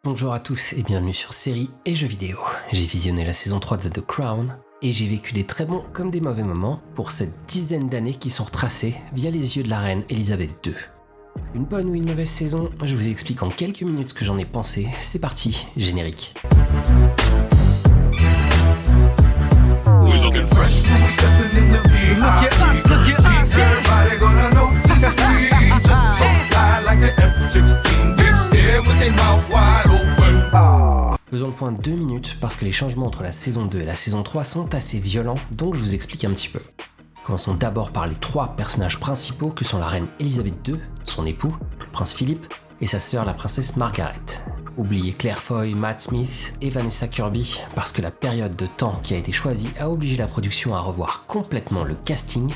Bonjour à tous et bienvenue sur Séries et Jeux vidéo. J'ai visionné la saison 3 de The Crown et j'ai vécu des très bons comme des mauvais moments pour cette dizaine d'années qui sont retracées via les yeux de la reine Elisabeth II. Une bonne ou une mauvaise saison, je vous explique en quelques minutes ce que j'en ai pensé. C'est parti, générique. We looking fresh, stepping in the VIP. Look at us, everybody gonna know this is me. Just so fly like the F-16. They stare with their mouth wide open. Faisons le point 2 minutes parce que les changements entre la saison 2 et la saison 3 sont assez violents, donc je vous explique un petit peu. Commençons d'abord par les trois personnages principaux que sont la reine Elisabeth II, son époux, le prince Philippe, et sa sœur la princesse Margaret. Oubliez Claire Foy, Matt Smith et Vanessa Kirby parce que la période de temps qui a été choisie a obligé la production à revoir complètement le casting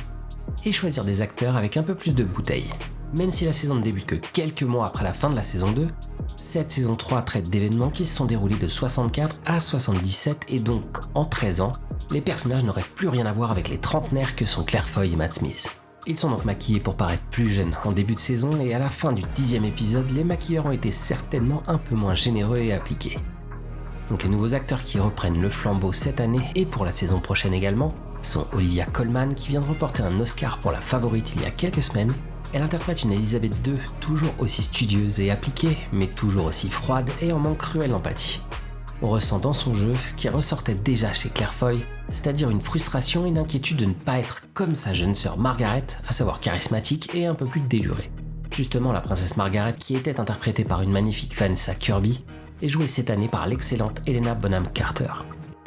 et choisir des acteurs avec un peu plus de bouteilles. Même si la saison ne débute que quelques mois après la fin de la saison 2, cette saison 3 traite d'événements qui se sont déroulés de 64 à 77 et donc en 13 ans, les personnages n'auraient plus rien à voir avec les trentenaires que sont Claire Foy et Matt Smith. Ils sont donc maquillés pour paraître plus jeunes en début de saison et à la fin du 10e épisode, les maquilleurs ont été certainement un peu moins généreux et appliqués. Donc les nouveaux acteurs qui reprennent le flambeau cette année et pour la saison prochaine également sont Olivia Colman qui vient de remporter un Oscar pour La Favorite il y a quelques semaines. Elle interprète une Elisabeth II toujours aussi studieuse et appliquée, mais toujours aussi froide et en manque cruel d'empathie. On ressent dans son jeu ce qui ressortait déjà chez Claire Foy, c'est-à-dire une frustration et une inquiétude de ne pas être comme sa jeune sœur Margaret, à savoir charismatique et un peu plus délurée. Justement, la princesse Margaret, qui était interprétée par une magnifique Vanessa Kirby, est jouée cette année par l'excellente Helena Bonham Carter.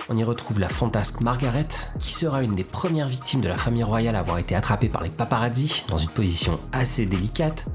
On y retrouve la fantasque Margaret, qui sera une des premières victimes de la famille royale à avoir été attrapée par les paparazzi, dans une position assez délicate.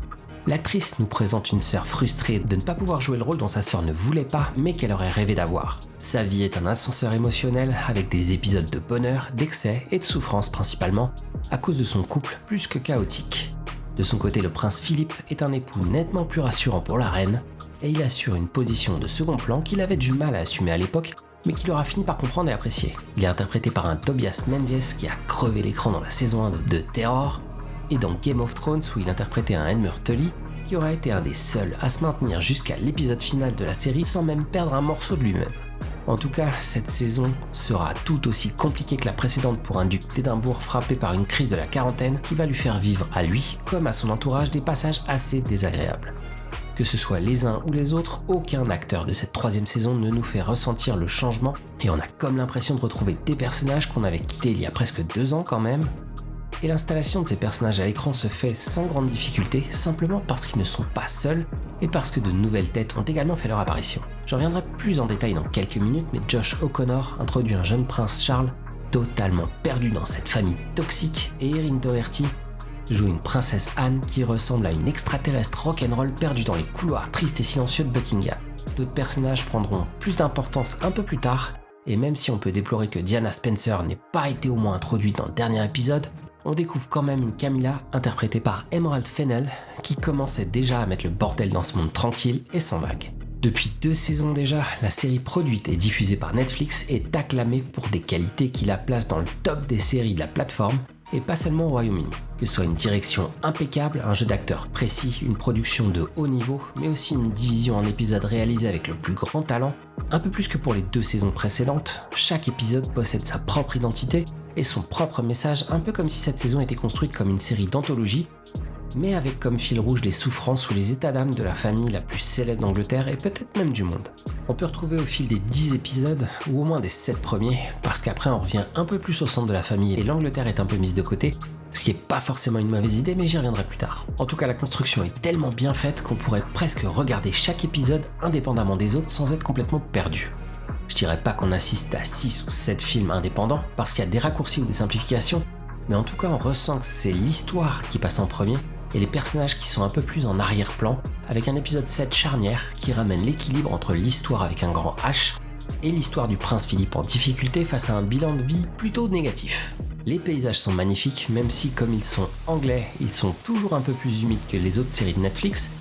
L'actrice nous présente une sœur frustrée de ne pas pouvoir jouer le rôle dont sa sœur ne voulait pas, mais qu'elle aurait rêvé d'avoir. Sa vie est un ascenseur émotionnel, avec des épisodes de bonheur, d'excès et de souffrance principalement, à cause de son couple plus que chaotique. De son côté, le prince Philippe est un époux nettement plus rassurant pour la reine, et il assure une position de second plan qu'il avait du mal à assumer à l'époque, mais qu'il aura fini par comprendre et apprécier. Il est interprété par un Tobias Menzies qui a crevé l'écran dans la saison 1 de Terror, et dans Game of Thrones où il interprétait un Edmure Tully qui aura été un des seuls à se maintenir jusqu'à l'épisode final de la série sans même perdre un morceau de lui-même. En tout cas, cette saison sera tout aussi compliquée que la précédente pour un duc d'Édimbourg frappé par une crise de la quarantaine qui va lui faire vivre à lui comme à son entourage des passages assez désagréables. Que ce soit les uns ou les autres, aucun acteur de cette troisième saison ne nous fait ressentir le changement et on a comme l'impression de retrouver des personnages qu'on avait quittés il y a presque 2 ans quand même. Et l'installation de ces personnages à l'écran se fait sans grande difficulté, simplement parce qu'ils ne sont pas seuls et parce que de nouvelles têtes ont également fait leur apparition. J'en reviendrai plus en détail dans quelques minutes, mais Josh O'Connor introduit un jeune prince Charles totalement perdu dans cette famille toxique et Erin Doherty joue une princesse Anne qui ressemble à une extraterrestre rock'n'roll perdue dans les couloirs tristes et silencieux de Buckingham. D'autres personnages prendront plus d'importance un peu plus tard, et même si on peut déplorer que Diana Spencer n'ait pas été au moins introduite dans le dernier épisode, on découvre quand même une Camilla interprétée par Emerald Fennell qui commençait déjà à mettre le bordel dans ce monde tranquille et sans vagues. Depuis 2 saisons déjà, la série produite et diffusée par Netflix est acclamée pour des qualités qui la placent dans le top des séries de la plateforme et pas seulement au Royaume-Uni. Que ce soit une direction impeccable, un jeu d'acteurs précis, une production de haut niveau, mais aussi une division en épisodes réalisés avec le plus grand talent, un peu plus que pour les 2 saisons précédentes, chaque épisode possède sa propre identité et son propre message, un peu comme si cette saison était construite comme une série d'anthologie, mais avec comme fil rouge les souffrances ou les états d'âme de la famille la plus célèbre d'Angleterre et peut-être même du monde. On peut retrouver au fil des 10 épisodes, ou au moins des 7 premiers, parce qu'après on revient un peu plus au centre de la famille et l'Angleterre est un peu mise de côté, ce qui n'est pas forcément une mauvaise idée, mais j'y reviendrai plus tard. En tout cas, la construction est tellement bien faite qu'on pourrait presque regarder chaque épisode indépendamment des autres sans être complètement perdu. Je dirais pas qu'on assiste à 6 ou 7 films indépendants, parce qu'il y a des raccourcis ou des simplifications, mais en tout cas on ressent que c'est l'histoire qui passe en premier, et les personnages qui sont un peu plus en arrière-plan, avec un épisode 7 charnière qui ramène l'équilibre entre l'histoire avec un grand H et l'histoire du prince Philippe en difficulté face à un bilan de vie plutôt négatif. Les paysages sont magnifiques, même si comme ils sont anglais, ils sont toujours un peu plus humides que les autres séries de Netflix,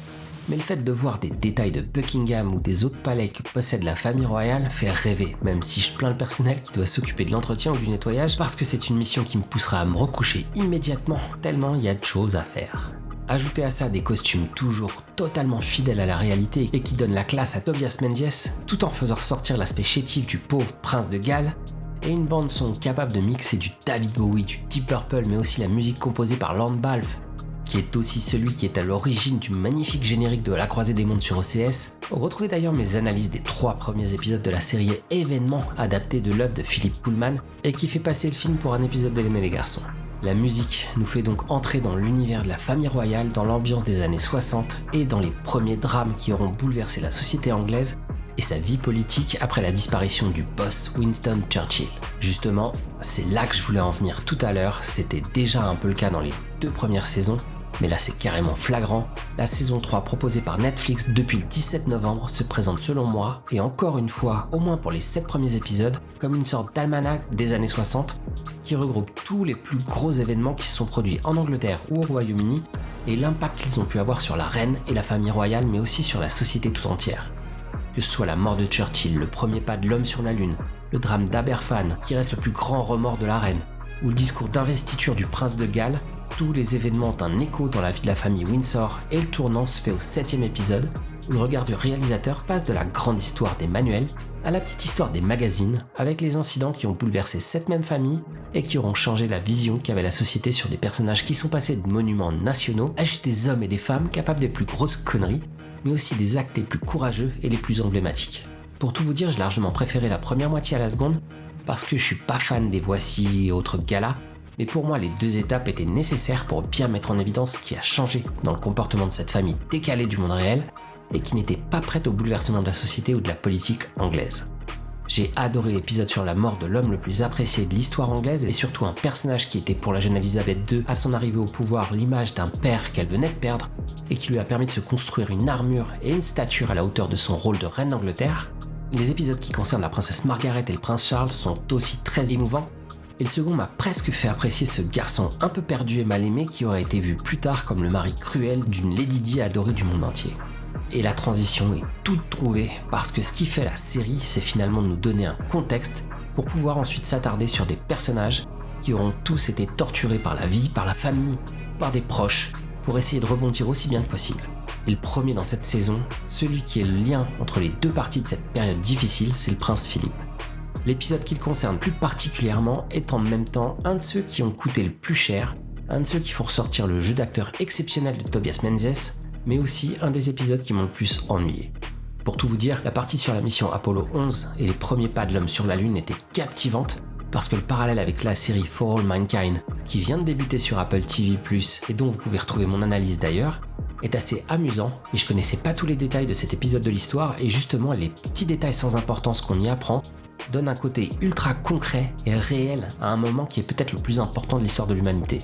mais le fait de voir des détails de Buckingham ou des autres palais que possède la famille royale fait rêver, même si je plains le personnel qui doit s'occuper de l'entretien ou du nettoyage, parce que c'est une mission qui me poussera à me recoucher immédiatement, tellement il y a de choses à faire. Ajoutez à ça des costumes toujours totalement fidèles à la réalité et qui donnent la classe à Tobias Menzies, tout en faisant ressortir l'aspect chétif du pauvre prince de Galles, et une bande son capable de mixer du David Bowie, du Deep Purple, mais aussi la musique composée par Lorne Balfe, qui est aussi celui qui est à l'origine du magnifique générique de La Croisée des Mondes sur OCS. Retrouvez d'ailleurs mes analyses des 3 premiers épisodes de la série Événements, adaptée de l'œuvre de Philippe Pullman, et qui fait passer le film pour un épisode d'Hélène et les garçons. La musique nous fait donc entrer dans l'univers de la famille royale, dans l'ambiance des années 60 et dans les premiers drames qui auront bouleversé la société anglaise et sa vie politique après la disparition du boss Winston Churchill. Justement, c'est là que je voulais en venir tout à l'heure, c'était déjà un peu le cas dans les 2 premières saisons, mais là c'est carrément flagrant. La saison 3 proposée par Netflix depuis le 17 novembre se présente selon moi, et encore une fois, au moins pour les 7 premiers épisodes, comme une sorte d'almanach des années 60 qui regroupe tous les plus gros événements qui se sont produits en Angleterre ou au Royaume-Uni et l'impact qu'ils ont pu avoir sur la reine et la famille royale, mais aussi sur la société tout entière. Que ce soit la mort de Churchill, le premier pas de l'homme sur la lune, le drame d'Aberfan qui reste le plus grand remords de la reine, ou le discours d'investiture du prince de Galles, tous les événements ont un écho dans la vie de la famille Windsor, et le tournant se fait au 7e épisode, où le regard du réalisateur passe de la grande histoire des manuels à la petite histoire des magazines, avec les incidents qui ont bouleversé cette même famille et qui auront changé la vision qu'avait la société sur des personnages qui sont passés de monuments nationaux à juste des hommes et des femmes capables des plus grosses conneries, mais aussi des actes les plus courageux et les plus emblématiques. Pour tout vous dire, j'ai largement préféré la première moitié à la seconde, parce que je suis pas fan des Voici et autres galas, mais pour moi les 2 étapes étaient nécessaires pour bien mettre en évidence ce qui a changé dans le comportement de cette famille décalée du monde réel et qui n'était pas prête au bouleversement de la société ou de la politique anglaise. J'ai adoré l'épisode sur la mort de l'homme le plus apprécié de l'histoire anglaise et surtout un personnage qui était pour la jeune Elisabeth II à son arrivée au pouvoir l'image d'un père qu'elle venait de perdre et qui lui a permis de se construire une armure et une stature à la hauteur de son rôle de reine d'Angleterre. Les épisodes qui concernent la princesse Margaret et le prince Charles sont aussi très émouvants, et le second m'a presque fait apprécier ce garçon un peu perdu et mal aimé qui aurait été vu plus tard comme le mari cruel d'une Lady Di adorée du monde entier. Et la transition est toute trouvée parce que ce qui fait la série, c'est finalement de nous donner un contexte pour pouvoir ensuite s'attarder sur des personnages qui auront tous été torturés par la vie, par la famille, par des proches, pour essayer de rebondir aussi bien que possible. Et le premier dans cette saison, celui qui est le lien entre les 2 parties de cette période difficile, c'est le prince Philippe. L'épisode qui le concerne plus particulièrement est en même temps un de ceux qui ont coûté le plus cher, un de ceux qui font ressortir le jeu d'acteur exceptionnel de Tobias Menzies, mais aussi un des épisodes qui m'ont le plus ennuyé. Pour tout vous dire, la partie sur la mission Apollo 11 et les premiers pas de l'homme sur la Lune étaient captivantes parce que le parallèle avec la série For All Mankind, qui vient de débuter sur Apple TV+, et dont vous pouvez retrouver mon analyse d'ailleurs, est assez amusant et je connaissais pas tous les détails de cet épisode de l'histoire et justement les petits détails sans importance qu'on y apprend donnent un côté ultra concret et réel à un moment qui est peut-être le plus important de l'histoire de l'humanité.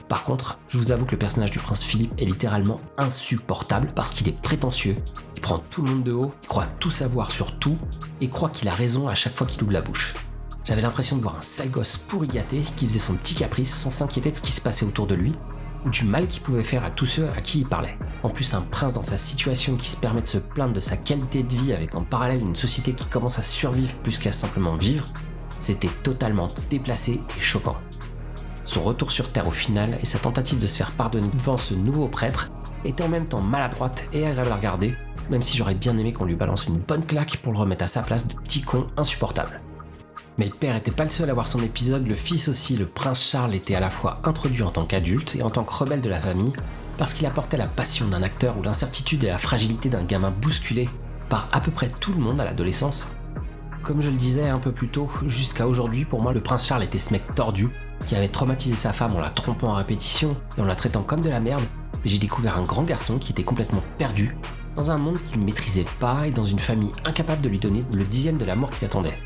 Par contre, je vous avoue que le personnage du prince Philippe est littéralement insupportable parce qu'il est prétentieux, il prend tout le monde de haut, il croit tout savoir sur tout et croit qu'il a raison à chaque fois qu'il ouvre la bouche. J'avais l'impression de voir un sale gosse pourri gâté qui faisait son petit caprice sans s'inquiéter de ce qui se passait autour de lui ou du mal qu'il pouvait faire à tous ceux à qui il parlait. En plus, un prince dans sa situation qui se permet de se plaindre de sa qualité de vie avec en parallèle une société qui commence à survivre plus qu'à simplement vivre, c'était totalement déplacé et choquant. Son retour sur Terre au final et sa tentative de se faire pardonner devant ce nouveau prêtre était en même temps maladroite et agréable à regarder, même si j'aurais bien aimé qu'on lui balance une bonne claque pour le remettre à sa place de petit con insupportable. Mais le père était pas le seul à voir son épisode, le fils aussi, le prince Charles était à la fois introduit en tant qu'adulte et en tant que rebelle de la famille, parce qu'il apportait la passion d'un acteur ou l'incertitude et la fragilité d'un gamin bousculé par à peu près tout le monde à l'adolescence. Comme je le disais un peu plus tôt, jusqu'à aujourd'hui pour moi le prince Charles était ce mec tordu, qui avait traumatisé sa femme en la trompant à répétition et en la traitant comme de la merde, mais j'ai découvert un grand garçon qui était complètement perdu, dans un monde qu'il ne maîtrisait pas et dans une famille incapable de lui donner le 10e de l'amour qu'il attendait.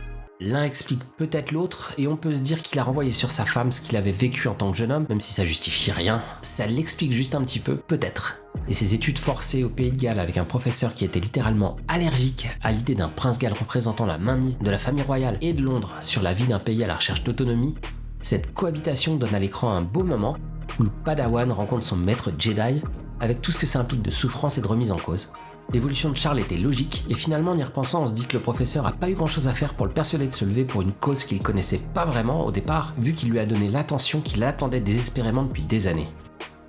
L'un explique peut-être l'autre, et on peut se dire qu'il a renvoyé sur sa femme ce qu'il avait vécu en tant que jeune homme, même si ça justifie rien. Ça l'explique juste un petit peu, peut-être. Et ses études forcées au Pays de Galles avec un professeur qui était littéralement allergique à l'idée d'un prince Galles représentant la mainmise de la famille royale et de Londres sur la vie d'un pays à la recherche d'autonomie, cette cohabitation donne à l'écran un beau moment où le Padawan rencontre son maître Jedi, avec tout ce que ça implique de souffrance et de remise en cause. L'évolution de Charles était logique, et finalement en y repensant on se dit que le professeur a pas eu grand chose à faire pour le persuader de se lever pour une cause qu'il connaissait pas vraiment au départ, vu qu'il lui a donné l'attention qu'il attendait désespérément depuis des années.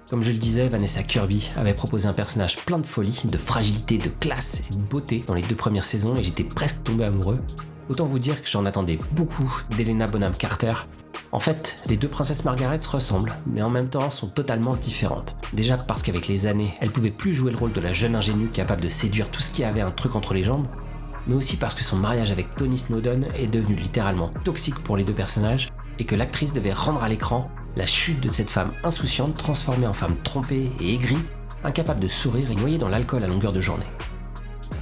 Comme je le disais, Vanessa Kirby avait proposé un personnage plein de folie, de fragilité, de classe et de beauté dans les 2 premières saisons et j'étais presque tombé amoureux. Autant vous dire que j'en attendais beaucoup d'Helena Bonham Carter. En fait, les 2 princesses Margaret se ressemblent, mais en même temps sont totalement différentes. Déjà parce qu'avec les années, elle pouvait plus jouer le rôle de la jeune ingénue capable de séduire tout ce qui avait un truc entre les jambes, mais aussi parce que son mariage avec Tony Snowden est devenu littéralement toxique pour les 2 personnages, et que l'actrice devait rendre à l'écran la chute de cette femme insouciante transformée en femme trompée et aigrie, incapable de sourire et noyée dans l'alcool à longueur de journée.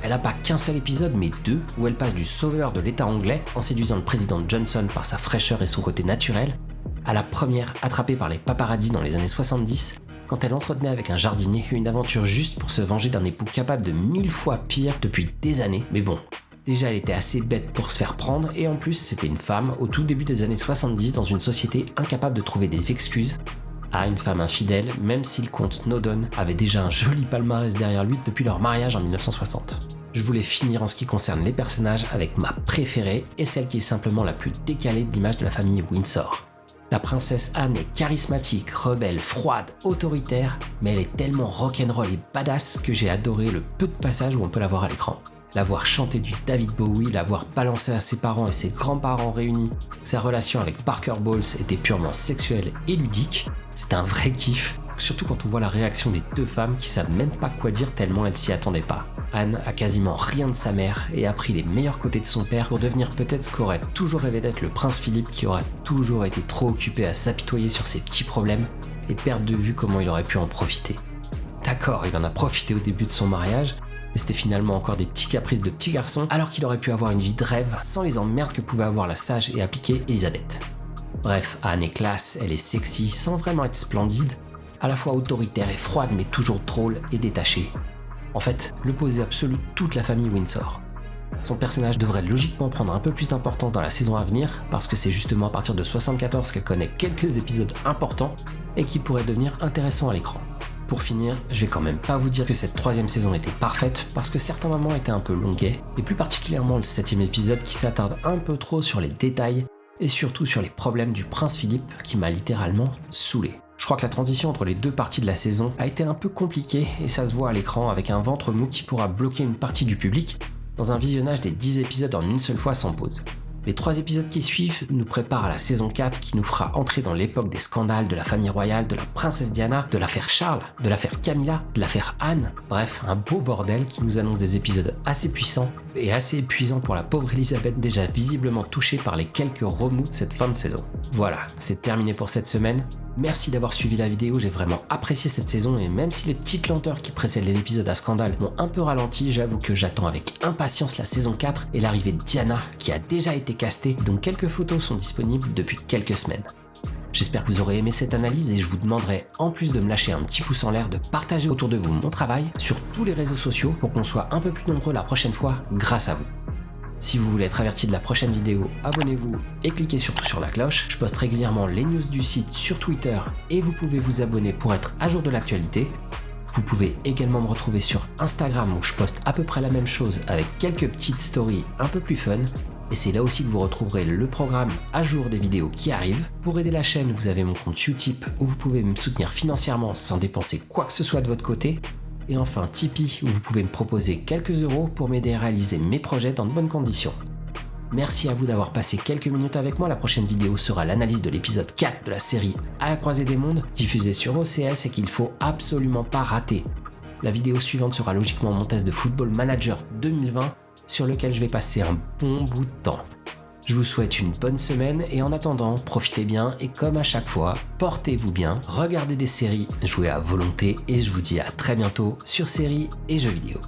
Elle n'a pas qu'un seul épisode, mais 2, où elle passe du sauveur de l'État anglais, en séduisant le président Johnson par sa fraîcheur et son côté naturel, à la première attrapée par les paparazzis dans les années 70, quand elle entretenait avec un jardinier une aventure juste pour se venger d'un époux capable de 1000 fois pire depuis des années, mais bon. Déjà, elle était assez bête pour se faire prendre, et en plus, c'était une femme au tout début des années 70 dans une société incapable de trouver des excuses à une femme infidèle, même si le comte Snowden avait déjà un joli palmarès derrière lui depuis leur mariage en 1960. Je voulais finir en ce qui concerne les personnages avec ma préférée et celle qui est simplement la plus décalée de l'image de la famille Windsor. La princesse Anne est charismatique, rebelle, froide, autoritaire, mais elle est tellement rock'n'roll et badass que j'ai adoré le peu de passages où on peut la voir à l'écran. La voir chanter du David Bowie, la voir balancer à ses parents et ses grands-parents réunis, sa relation avec Parker Bowles était purement sexuelle et ludique, c'est un vrai kiff, surtout quand on voit la réaction des 2 femmes qui savent même pas quoi dire tellement elles s'y attendaient pas. Anne a quasiment rien de sa mère et a pris les meilleurs côtés de son père pour devenir peut-être ce qu'aurait toujours rêvé d'être le prince Philippe qui aura toujours été trop occupé à s'apitoyer sur ses petits problèmes et perdre de vue comment il aurait pu en profiter. D'accord, il en a profité au début de son mariage, mais c'était finalement encore des petits caprices de petits garçons alors qu'il aurait pu avoir une vie de rêve sans les emmerdes que pouvait avoir la sage et appliquée Elisabeth. Bref, Anne est classe, elle est sexy sans vraiment être splendide, à la fois autoritaire et froide mais toujours drôle et détachée. En fait, l'opposé absolu de toute la famille Windsor. Son personnage devrait logiquement prendre un peu plus d'importance dans la saison à venir, parce que c'est justement à partir de 74 qu'elle connaît quelques épisodes importants et qui pourraient devenir intéressants à l'écran. Pour finir, je vais quand même pas vous dire que cette 3e saison était parfaite, parce que certains moments étaient un peu longuets, et plus particulièrement le 7e épisode qui s'attarde un peu trop sur les détails, et surtout sur les problèmes du prince Philippe qui m'a littéralement saoulé. Je crois que la transition entre les 2 parties de la saison a été un peu compliquée et ça se voit à l'écran avec un ventre mou qui pourra bloquer une partie du public dans un visionnage des 10 épisodes en une seule fois sans pause. Les 3 épisodes qui suivent nous préparent à la saison 4 qui nous fera entrer dans l'époque des scandales de la famille royale, de la princesse Diana, de l'affaire Charles, de l'affaire Camilla, de l'affaire Anne. Bref, un beau bordel qui nous annonce des épisodes assez puissants et assez épuisants pour la pauvre Elisabeth déjà visiblement touchée par les quelques remous de cette fin de saison. Voilà, c'est terminé pour cette semaine. Merci d'avoir suivi la vidéo, j'ai vraiment apprécié cette saison et même si les petites lenteurs qui précèdent les épisodes à scandale m'ont un peu ralenti, j'avoue que j'attends avec impatience la saison 4 et l'arrivée de Diana qui a déjà été castée, dont quelques photos sont disponibles depuis quelques semaines. J'espère que vous aurez aimé cette analyse et je vous demanderai, en plus de me lâcher un petit pouce en l'air, de partager autour de vous mon travail sur tous les réseaux sociaux pour qu'on soit un peu plus nombreux la prochaine fois grâce à vous. Si vous voulez être averti de la prochaine vidéo, abonnez-vous et cliquez surtout sur la cloche. Je poste régulièrement les news du site sur Twitter et vous pouvez vous abonner pour être à jour de l'actualité. Vous pouvez également me retrouver sur Instagram où je poste à peu près la même chose avec quelques petites stories un peu plus fun. Et c'est là aussi que vous retrouverez le programme à jour des vidéos qui arrivent. Pour aider la chaîne, vous avez mon compte Utip où vous pouvez me soutenir financièrement sans dépenser quoi que ce soit de votre côté. Et enfin Tipeee où vous pouvez me proposer quelques euros pour m'aider à réaliser mes projets dans de bonnes conditions. Merci à vous d'avoir passé quelques minutes avec moi. La prochaine vidéo sera l'analyse de l'épisode 4 de la série À la croisée des mondes, diffusée sur OCS et qu'il faut absolument pas rater. La vidéo suivante sera logiquement mon test de Football Manager 2020 sur lequel je vais passer un bon bout de temps. Je vous souhaite une bonne semaine et en attendant, profitez bien et comme à chaque fois, portez-vous bien, regardez des séries, jouez à volonté et je vous dis à très bientôt sur séries et jeux vidéo.